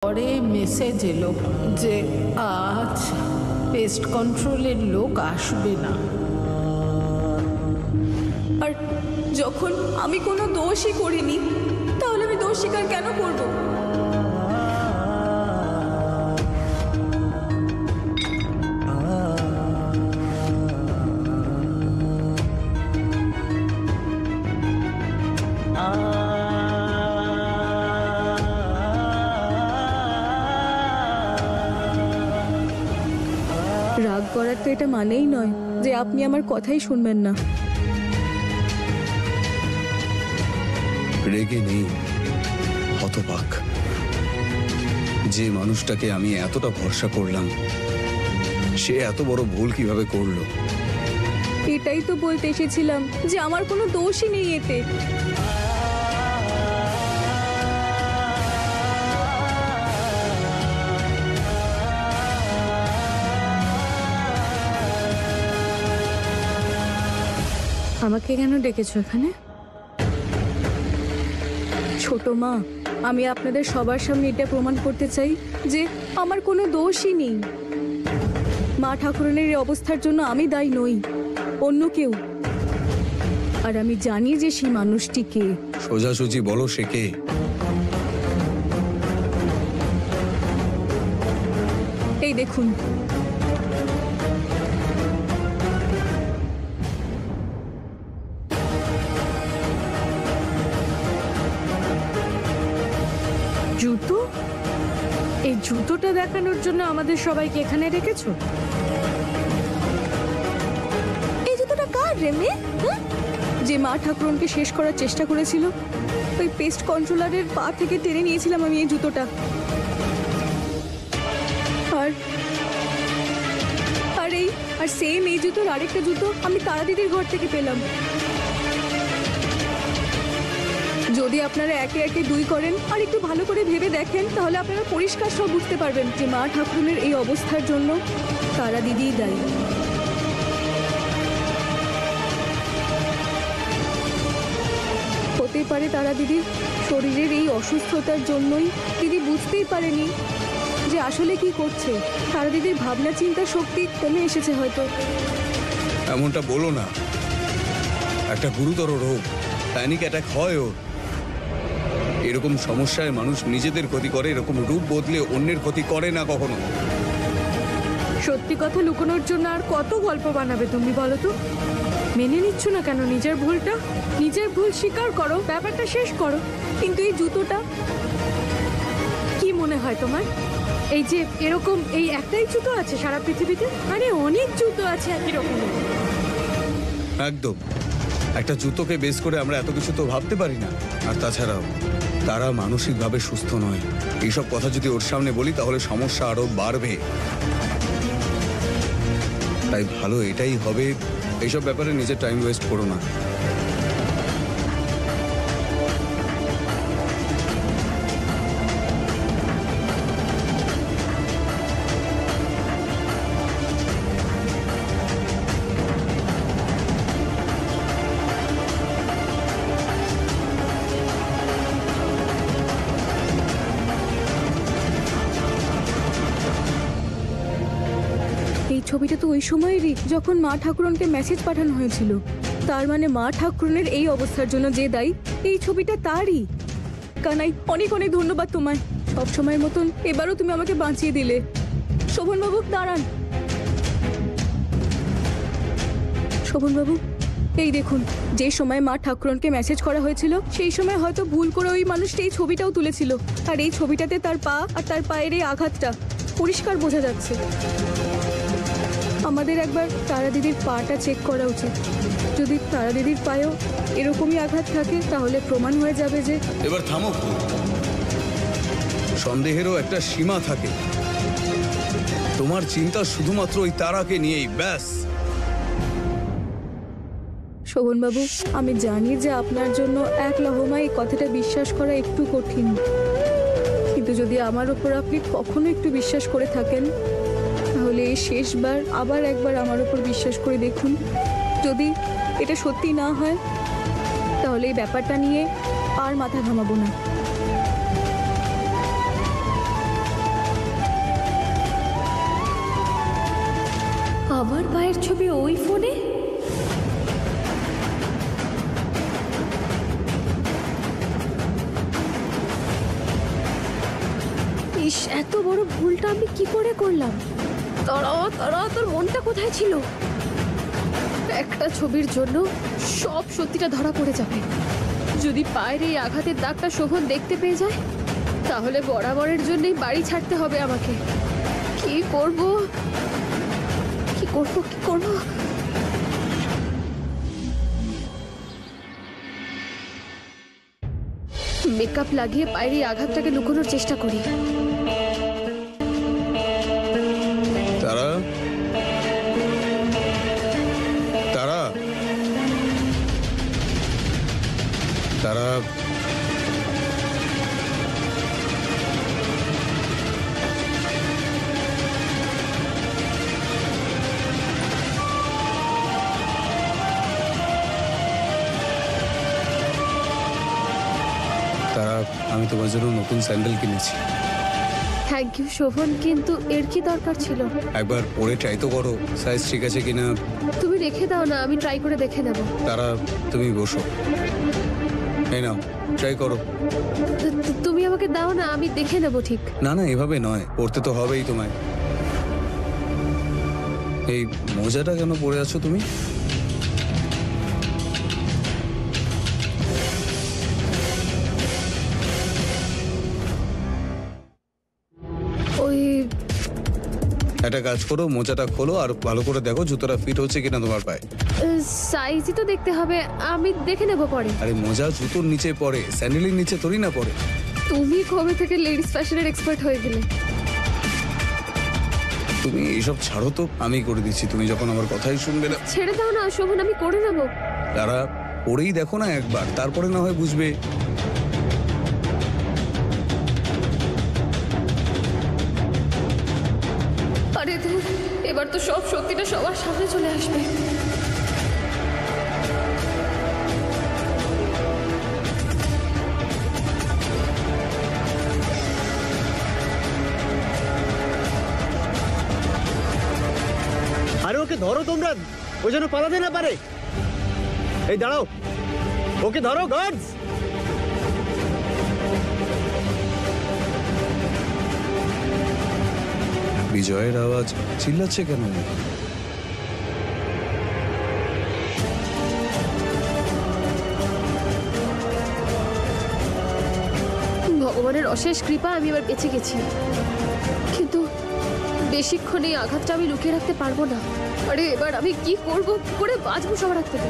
পরে মেসেজ এলো যে আজ পেস্ট কন্ট্রোলের লোক আসবে না। আর যখন আমি কোনো দোষই করিনি, তাহলে আমি দোষ স্বীকার কেন করব? রাগ করার তো এটা মানেই নয় যে আপনি আমার কথাই শুনবেন না। রেগে নেই, হতবাক। যে মানুষটাকে আমি এতটা ভরসা করলাম, সে এত বড় ভুল কিভাবে করলো? এটাই তো বলতে এসেছিলাম যে আমার কোনো দোষই নেই এতে। আমাকে কেন ডেকেছো এখানে? ছোট মা, আমি আপনাদের সবার সামনে এটা প্রমাণ করতে চাই যে আমার কোনো দোষই নেই। মা ঠাকুরানীর এই অবস্থার জন্য আমি দায়ী নই, অন্য কেউ। আর আমি জানি যে সেই মানুষটি কে। সোজাসুজি বলো, সে কে? এই দেখুন, জুতো? এই জুতোটা দেখানোর জন্য আমাদের সবাইকে এখানে রেখেছো? এই জুতোটা কার রে মেয়ে? যে মা ঠাকুরনকে শেষ করার চেষ্টা করেছিল, ওই পেস্ট কন্ট্রোলারের পা থেকে টেনে নিয়েছিলাম আমি এই জুতোটা। আর সেম এই জুতোর আরেকটা জুতো আমি তারা দিদির ঘর থেকে পেলাম। যদি আপনারা একে একে দুই করেন আর একটু ভালো করে ভেবে দেখেন, তাহলে আপনারা পরিষ্কার সব বুঝতে পারবেন যে মা ঠাকুরনের এই অবস্থার জন্য তারা দিদিই দায়ী। হতে পারে তারা দিদির শরীরের এই অসুস্থতার জন্যই দিদি বুঝতেই পারেনি যে আসলে কি করছে। তারা দিদির ভাবনা চিন্তা শক্তি কমে এসেছে হয়তো। এমনটা বলো না। একটা গুরুতর রোগ, প্যানিক অ্যাটাক হয় ওর। এরকম সমস্যায় মানুষ নিজেদের ক্ষতি করে, এরকম রূপ বদলে অন্যের ক্ষতি করে না কখনো। সত্যি কথা লুকোনোর জন্য আর কত গল্প বানাবে তুমি বলো তো? মেনে নিচ্ছ না কেন নিজের ভুলটা? নিজের ভুল স্বীকার করো, ব্যাপারটা শেষ করো। কিন্তু এই জুতোটা কি মনে হয় তোমার? এই যে এরকম এই একটাই জুতো আছে সারা পৃথিবীতে? আরে অনেক জুতো আছে একই রকমের। একদম। একটা জুতোকে বেস করে আমরা এত কিছু তো ভাবতে পারি না। আর তাছাড়াও তারা মানসিকভাবে সুস্থ নয়। এইসব কথা যদি ওর সামনে বলি তাহলে সমস্যা আরো বাড়বে। তাই ভালো এটাই হবে, এইসব ব্যাপারে নিজের টাইম ওয়েস্ট করো না। এই ছবিটা তো ওই সময়েরই যখন মা ঠাকুরনকে মেসেজ পাঠানো হয়েছিল। তার মানে মা ঠাকুরনের এই অবস্থার জন্য যে দায়ী, এই ছবিটা তারই। কানাই, অনেক অনেক ধন্যবাদ তোমায়। সব সময়ের মতন এবারও তুমি আমাকে বাঁচিয়ে দিলে। শোভনবাবু দাঁড়ান। শোভনবাবু, এই দেখুন, যে সময় মা ঠাকুরনকে মেসেজ করা হয়েছিল সেই সময় হয়তো ভুল করে ওই মানুষটা এই ছবিটাও তুলেছিল। আর এই ছবিটাতে তার পা আর তার পায়ের এই আঘাতটা পরিষ্কার বোঝা যাচ্ছে। আমাদের একবার তারা দিদির পাটা চেক করা উচিত। যদি তারা দিদির পায়েও এরকমই আঘাত থাকে তাহলে প্রমাণ হয়ে যাবে যে। এবার থামো। সন্দেহেরও একটা সীমা থাকে। তোমার চিন্তা শুধুমাত্র ওই তারাকে নিয়েই, ব্যাস। শোভনবাবু, আমি জানি যে আপনার জন্য এক লহমায় এই কথাটা বিশ্বাস করা একটু কঠিন, কিন্তু যদি আমার ওপর আপনি কখনো একটু বিশ্বাস করে থাকেন, তাহলে এই শেষবার আবার একবার আমার ওপর বিশ্বাস করে দেখুন। যদি এটা সত্যি না হয় তাহলে এই ব্যাপারটা নিয়ে আর মাথা ঘামাবো না। পায়ের ছবি ওই ফোনে? ইস, এত বড় ভুলটা আমি কি করে করলাম? তারা তারা তোর মনটা কোথায় ছিল? একটা ছবির জন্য সব সত্যিটা ধরা পড়ে যাবে। যদি পায়ের এই আঘাতের দাগটা শোভন দেখতে পেয়ে যায়, তাহলে বরাবরের জন্যই বাড়ি ছাড়তে হবে আমাকে। কি করব কি করব কি করব? মেকআপ লাগিয়ে পায়ের এই আঘাতটাকে লুকোনোর চেষ্টা করি। তারা তারা তারা তারা আমি তোমার জন্য নতুন স্যান্ডেল কিনেছি। থ্যাংক ইউ শোভন, কিন্তু এর কি দরকার ছিল? একবার পরে ট্রাই তো করো, সাইজ ঠিক আছে কিনা। তুমি রেখে দাও না, আমি ট্রাই করে দেখে নেব। তারা তুমি বসো, এই নাও ট্রাই করো। তুমি আমাকে দাও না, আমি দেখে নেব। ঠিক না না, এভাবে নয়, পড়তে তো হবেই তোমায়। এই মোজাটা কেন পরে আছো তুমি? ওই একটা কাজ করো, মোজাটা খোলো আর ভালো করে দেখো জুতোটা ফিট হচ্ছে কিনা তোমার পায়ে। সাইজই তো দেখতে হবে, আমি দেখে নেব পরে। আরে মোজা জুতোর নিচে পড়ে, স্যান্ডেলের নিচে তোরই না পড়ে। তুমি কবে থেকে লেডিস ফ্যাশনের এক্সপার্ট হয়ে গেলে? তুমি এইসব ছাড়ো তো, আমি করে দিচ্ছি, তুমি যখন আমার কথাই শুনবে না। ছেড়ে দাও না শোভন, আমি করে নেব। তারা পড়েই দেখো না একবার, তারপরে না হয় বুঝবে। আরে ধুর, এবার তো সব সত্যিটা সবার সামনে চলে আসবে। আরে ওকে ধরো তোমরা, ও যেন পালাতে না পারে। এই দাঁড়াও, ওকে ধরো গার্ডস। বিজয়ের আওয়াজ চিল্লাচ্ছে কেন? ভগবানের অশেষ কৃপা আমি এবার বেঁচে গেছি, কিন্তু বেশিক্ষণ এই আঘাতটা আমি লুকিয়ে রাখতে পারবো না। আরে এবার আমি কি করবো, কি করে বাঁচবো সবার হাত থেকে?